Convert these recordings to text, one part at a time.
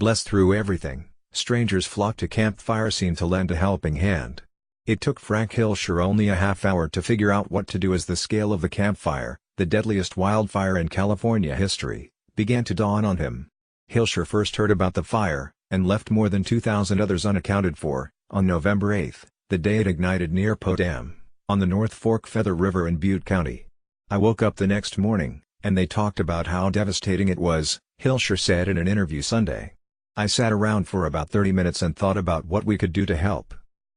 Blessed through everything, strangers flocked to campfire scene to lend a helping hand. It took Frank Hilscher only a half hour to figure out what to do as the scale of the campfire, the deadliest wildfire in California history, began to dawn on him. Hilscher first heard about the fire, and left more than 2,000 others unaccounted for, on November 8, the day it ignited near Poe Dam, on the North Fork Feather River in Butte County. "I woke up the next morning, and they talked about how devastating it was," Hilscher said in an interview Sunday. "I sat around for about 30 minutes and thought about what we could do to help."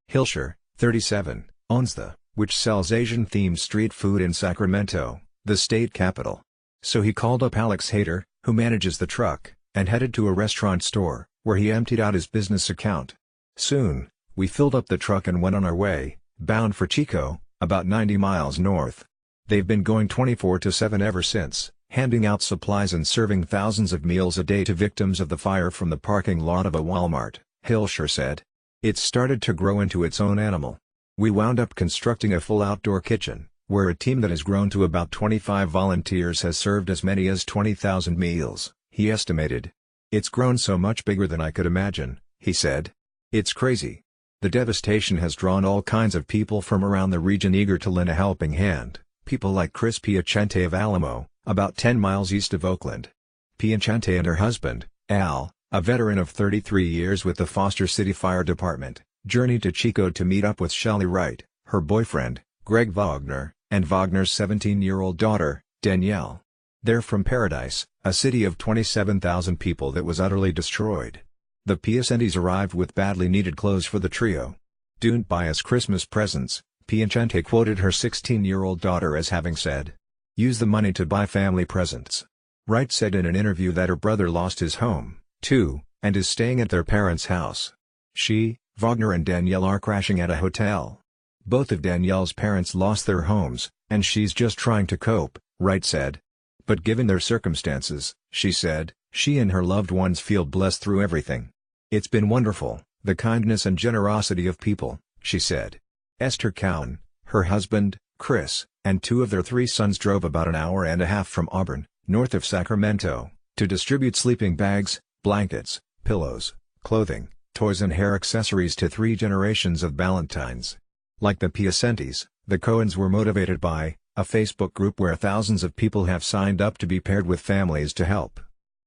Hilscher, 37, owns the, which sells Asian-themed street food in Sacramento, the state capital. So he called up Alex Hayter, who manages the truck, and headed to a restaurant store, where he emptied out his business account. Soon, we filled up the truck and went on our way, bound for Chico, about 90 miles north. They've been going 24/7 ever since, handing out supplies and serving thousands of meals a day to victims of the fire from the parking lot of a Walmart, Hilscher said. "It's started to grow into its own animal. We wound up constructing a full outdoor kitchen, where a team that has grown to about 25 volunteers has served as many as 20,000 meals," he estimated. "It's grown so much bigger than I could imagine," he said. "It's crazy. The devastation has drawn all kinds of people from around the region eager to lend a helping hand, people like Chris Piacente of Alamo, about 10 miles east of Oakland. Piacente and her husband, Al, a veteran of 33 years with the Foster City Fire Department, journeyed to Chico to meet up with Shelley Wright, her boyfriend, Greg Wagner, and Wagner's 17-year-old daughter, Danielle. They're from Paradise, a city of 27,000 people that was utterly destroyed. The Piacentes arrived with badly needed clothes for the trio. "Don't buy us Christmas presents," Piacente quoted her 16-year-old daughter as having said. "Use the money to buy family presents." Wright said in an interview that her brother lost his home, too, and is staying at their parents' house. She, Wagner and Danielle are crashing at a hotel. Both of Danielle's parents lost their homes, and she's just trying to cope, Wright said. But given their circumstances, she said, she and her loved ones feel blessed through everything. "It's been wonderful, the kindness and generosity of people," she said. Esther Cowan, her husband, Chris, and 2 of their 3 sons drove about an hour and a half from Auburn, north of Sacramento, to distribute sleeping bags, blankets, pillows, clothing, toys and hair accessories to 3 generations of Ballantines. Like the Piacentes, the Cohens were motivated by a Facebook group where thousands of people have signed up to be paired with families to help.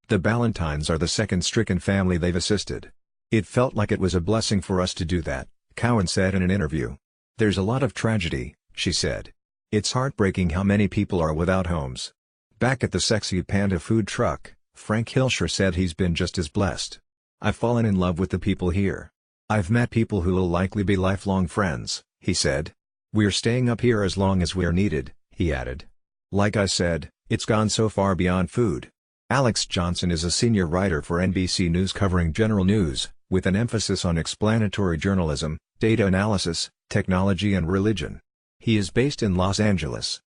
The Ballantines are the second stricken family they've assisted. "It felt like it was a blessing for us to do that," Cowan said in an interview. "There's a lot of tragedy," she said. "It's heartbreaking how many people are without homes." Back at the Sexy Panda food truck, Frank Hilscher said he's been just as blessed. "I've fallen in love with the people here. I've met people who will likely be lifelong friends," he said. "We're staying up here as long as we're needed," he added. "Like I said, it's gone so far beyond food." Alex Johnson is a senior writer for NBC News covering general news, with an emphasis on explanatory journalism, data analysis, technology and religion. He is based in Los Angeles.